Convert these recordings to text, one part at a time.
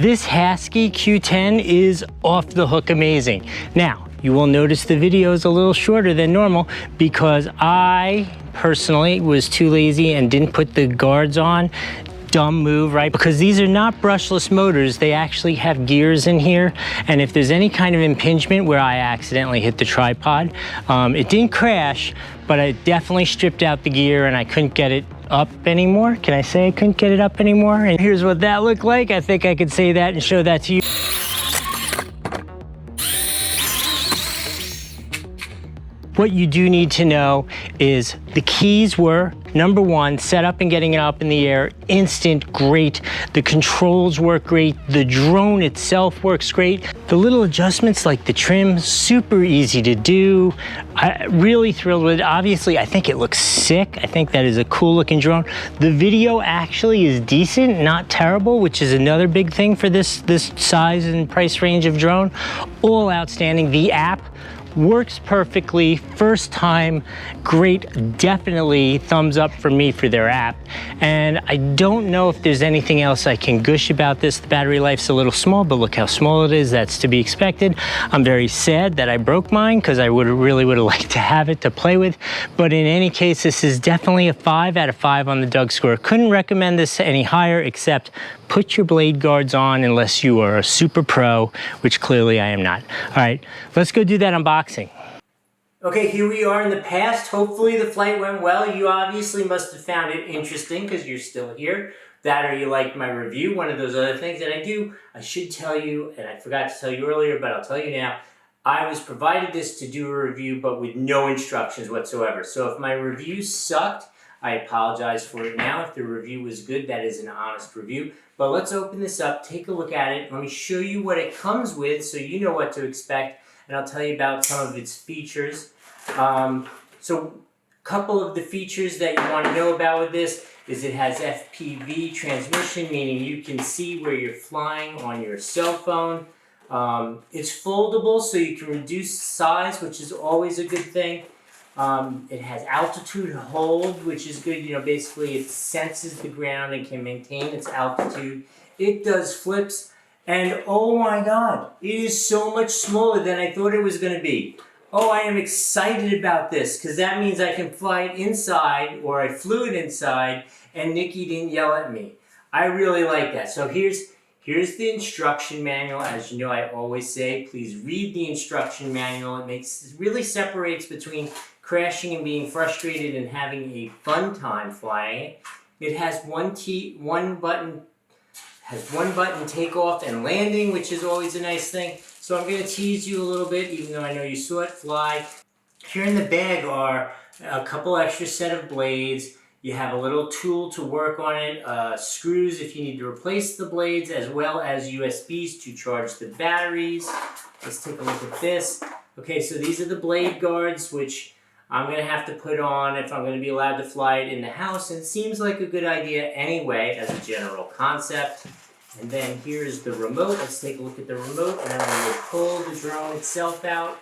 This Husky Q10 is off the hook amazing. Now, you will notice the video is a little shorter than normal because I personally was too lazy and didn't put the guards on. Dumb move, right? Because these are not brushless motors. They actually have gears in here. And if there's any kind of impingement where I accidentally hit the tripod, it didn't crash, but I definitely stripped out the gear and I couldn't get it up anymore. Can I say I couldn't get it up anymore? And here's what that looked like. I think I could say that and show that to you. What you do need to know is the keys were, number one, set up and getting it up in the air, instant, great. The controls work great. The drone itself works great. The little adjustments like the trim, super easy to do. I'm really thrilled with it. Obviously, I think it looks sick. I think that is a cool looking drone. The video actually is decent, not terrible, which is another big thing for this size and price range of drone. All outstanding. The app works perfectly, first time, great, definitely thumbs up for me for their app. And I don't know if there's anything else I can gush about this. The battery life's a little small, but look how small it is, that's to be expected. I'm very sad that I broke mine because I really would have liked to have it to play with. But in any case, this is definitely a 5 out of 5 on the Doug score. Couldn't recommend this any higher, except put your blade guards on unless you are a super pro, which clearly I am not. All right, let's go do that unboxing. Okay, here we are in the past. Hopefully the flight went well. You obviously must have found it interesting because you're still here. That or you liked my review, one of those other things that I do. I should tell you, and I forgot to tell you earlier, but I'll tell you now, I was provided this to do a review, but with no instructions whatsoever. So if my review sucked, I apologize for it now. If the review was good, that is an honest review. But let's open this up, take a look at it. Let me show you what it comes with so you know what to expect, and I'll tell you about some of its features. So a couple of the features that you want to know about with this is it has FPV transmission, meaning you can see where you're flying on your cell phone. It's foldable, so you can reduce size, which is always a good thing. It has altitude hold, which is good. You know, basically it senses the ground and can maintain its altitude. It does flips, and oh my God, it is so much smaller than I thought it was going to be. Oh, I am excited about this because that means I can fly it inside, or I flew it inside, and Nikki didn't yell at me. I really like that. So here's the instruction manual. As you know, I always say, please read the instruction manual. It really separates between crashing and being frustrated and having a fun time flying it. It has one button takeoff and landing, which is always a nice thing. So I'm going to tease you a little bit, even though I know you saw it fly. Here in the bag are a couple extra set of blades. You have a little tool to work on it, screws if you need to replace the blades, as well as USBs to charge the batteries. Let's take a look at this. Okay, so these are the blade guards, which I'm going to have to put on if I'm going to be allowed to fly it in the house. And it seems like a good idea anyway, as a general concept. And then here's the remote. Let's take a look at the remote, and then we'll pull the drone itself out.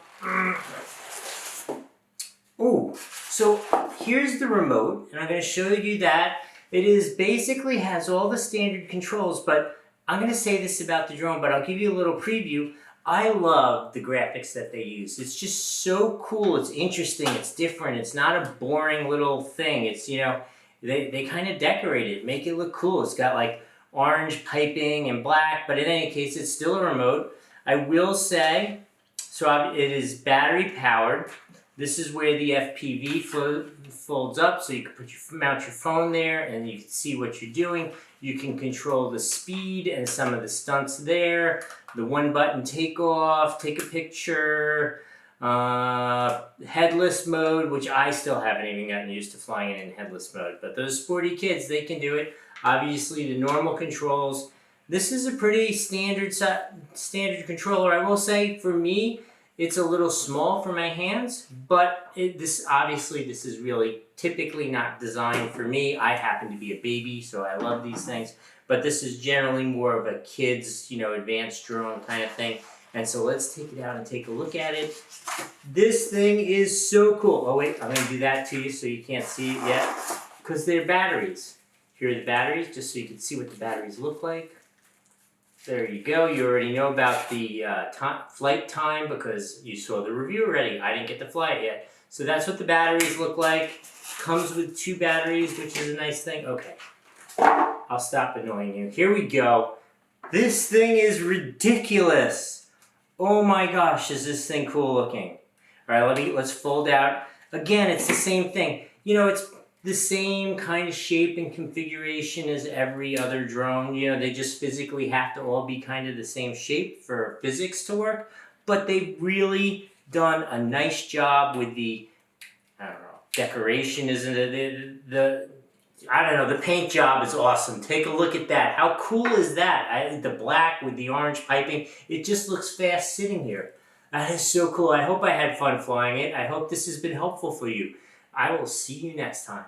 Ooh, so here's the remote, and I'm going to show you that. It is basically has all the standard controls, but I'm going to say this about the drone, but I'll give you a little preview. I love the graphics that they use. It's just so cool. It's interesting. It's different. It's not a boring little thing. It's, you know, they kind of decorate it, make it look cool. It's got like orange piping and black, but in any case, it's still a remote. I will say, so it is battery powered. This is where the FPV folds up, so you can mount your phone there and you can see what you're doing. You can control the speed and some of the stunts there. The one button takeoff, take a picture, headless mode, which I still haven't even gotten used to flying it in headless mode, but those sporty kids, they can do it. Obviously the normal controls. This is a pretty standard controller. I will say for me, it's a little small for my hands, but this is really typically not designed for me. I happen to be a baby, so I love these things, but this is generally more of a kid's, you know, advanced drone kind of thing. And so let's take it out and take a look at it. This thing is so cool. Oh wait, I'm gonna do that to you so you can't see it yet, because they're batteries. Here are the batteries, just so you can see what the batteries look like. There you go. You already know about the flight time because you saw the review already. I didn't get to fly it yet. So that's what the batteries look like. Comes with 2 batteries, which is a nice thing. Okay, I'll stop annoying you. Here we go. This thing is ridiculous. Oh my gosh, is this thing cool looking. All right, let's fold out. Again, it's the same thing. You know, it's the same kind of shape and configuration as every other drone. You know, they just physically have to all be kind of the same shape for physics to work. But they've really done a nice job with the, I don't know, decoration isn't it? I don't know, the paint job is awesome. Take a look at that. How cool is that? The black with the orange piping. It just looks fast sitting here. That is so cool. I hope I had fun flying it. I hope this has been helpful for you. I will see you next time.